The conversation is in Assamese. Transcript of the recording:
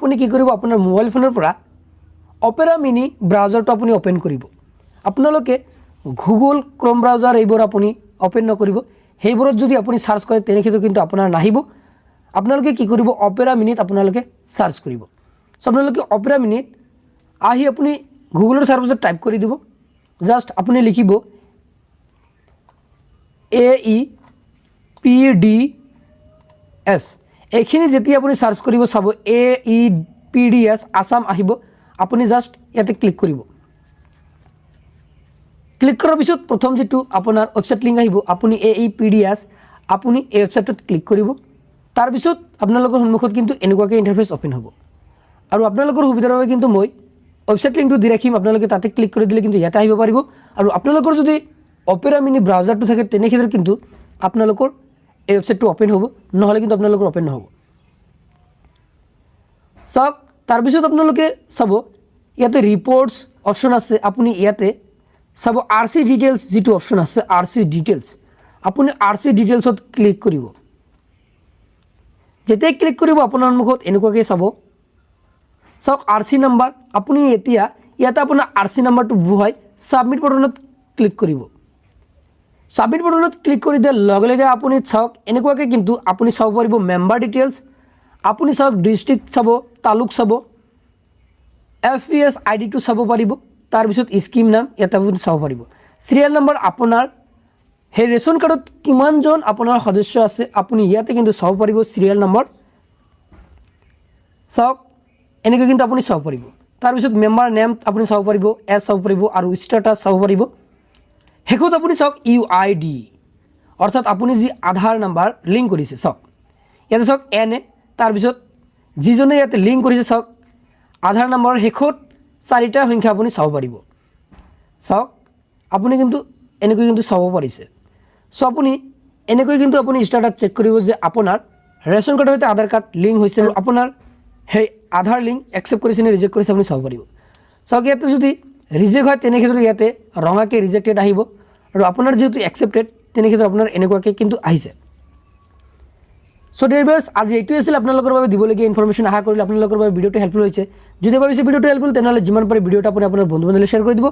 আপুনি কি কৰিব আপোনাৰ মোবাইল ফোনৰ পৰা অপেৰা মিনি ব্ৰাউজাৰটো আপুনি ওপেন কৰিব আপোনালোকে গুগল ক্ৰোম ব্ৰাউজাৰ এইবোৰ আপুনি ওপেন নকৰিব সেইবোৰত যদি আপুনি সাৰ্চ কৰে তেনেক্ষেত্ৰত কিন্তু আপোনাৰ নাহিব আপোনালোকে কি কৰিব অপেৰা মিনিত আপোনালোকে সাৰ্চ কৰিব সো আপোনালোকে অপেৰা মিনিত আহি আপুনি গুগলৰ সাৰ্চত টাইপ কৰি দিব জাস্ট আপুনি লিখিব AEPDS এইখিনি যেতিয়া আপুনি সাৰ্চ কৰিব চাব AEPDS আসাম আহিব আপুনি জাস্ট ইয়াতে ক্লিক কৰিব ক্লিক কৰাৰ পিছত প্ৰথম যেটো আপোনাৰ ওয়েবসাইট লিংক আহিব আপুনি AEPDS আপুনি এই ওয়েবসাইটত ক্লিক কৰিব তাৰ পিছত আপোনালোকৰ সন্মুখত কিন্তু এনেকুৱাকৈ ইন্টাৰফেস ওপেন হ'ব আৰু আপোনালোকৰ সুবিধাৰ বাবে কিন্তু মই ওয়েবসাইট লিংকটো দি ৰাখিম আপোনালোকে তাতে ক্লিক কৰি দিলে কিন্তু ইয়াতে আহিব পাৰিব আৰু আপোনালোকৰ যদি অপেৰা মিনি ব্ৰাউজাৰটো থাকে তেনেক্ষেত্ৰত কিন্তু আপোনালোকৰ এই ওয়েবসাইটটো ওপেন হ'ব নহলে কিন্তু আপোনালোকৰ ওপেন নহব সক তাৰ পিছত আপোনালোকে চাব ইয়াতে ৰিপোৰ্টস অপচন আছে আপুনি ইয়াতে চাব RC ডিটেইলস যেটো অপচন আছে RC ডিটেইলস আপুনি RC ডিটেইলসত ক্লিক কৰিব যেতিয়া ক্লিক কৰিব আপোনাৰ মুখত এনেকুৱাকৈ চাব সক RC নাম্বাৰ আপুনি এতিয়া ইয়াতে আপোনাৰ RC নাম্বাৰটো বুহাই সাবমিট বাটনত ক্লিক কৰিব সাবমিট বাটনত ক্লিক কৰি দিয়াৰ লগে লগে আপুনি চাওক এনেকুৱাকৈ কিন্তু আপুনি চাব পাৰিব মেম্বাৰ ডিটেইলস আপুনি চাওক ডিস্ট্ৰিক্ট চাব তালুক চাব FPS ID টো চাব পাৰিব তাৰ পিছত স্কিম নাম ইয়াতে আপুনি চাব পাৰিব সিৰিয়াল নম্বৰ আপোনাৰ হে ৰেশন কাৰ্ডত কিমানজন আপোনাৰ সদস্য আছে আপুনি ইয়াতে কিন্তু চাব পাৰিব সিৰিয়াল নম্বৰ চাওক এনেকৈ কিন্তু আপুনি চাব পাৰিব তাৰ পিছত মেম্বাৰ নেম আপুনি চাব পাৰিব এছ চাব পাৰিব আৰু ষ্টেটাস চাব পাৰিব হেকত আপুনি চাওক UID অৰ্থাৎ আপুনি যি আধাৰ নাম্বাৰ লিংক কৰিছে চাওক ইয়াতে চাওক NA তাৰ পিছত যিজনে ইয়াতে লিংক কৰিছে চাওক আধাৰ নাম্বাৰৰ হেকত চাৰিটা সংখ্যা আপুনি চাব পাৰিব চাওক আপুনি কিন্তু এনেকৈ কিন্তু চাব পাৰিছে সো আপুনি এনেকৈ কিন্তু আপুনি ষ্টেটাস চেক কৰিব যে আপোনাৰ ৰেশন কাৰ্ডৰ সৈতে আধাৰ কাৰ্ড লিংক হৈছে আৰু আপোনাৰ হে আধাৰ লিংক একসেপ্ট কৰিছে নে ৰিজেক্ট কৰিছে আপুনি চাব পাৰিব চাওক ইয়াতে যদি ৰিজেক্ট হয় তেনে ক্ষেত্ৰত ইয়াতে ৰঙাকৈ ৰিজেক্টেড আহিব আৰু আপোনাৰ যেহেতু একসেপ্টেড তেনে ক্ষেত্ৰত আপোনাৰ এনেকুৱাকৈ কিন্তু আহিছে সো ডিয়াৰ ভিউয়াৰ্স আজি এইটো আছিল আপোনালোকৰ বাবে দিবলগীয়া ইনফৰমেশন আশা কৰিলে আপোনালোকৰ বাবে ভিডিওটো হেল্পফুল হৈছে যদি ভাবিছে ভিডিওটো হেল্পফুল তেনেহলে যিমান পাৰে ভিডিওটো আপুনি আপোনাৰ বন্ধু বান্ধৱীলৈ শ্বেয়াৰ কৰি দিব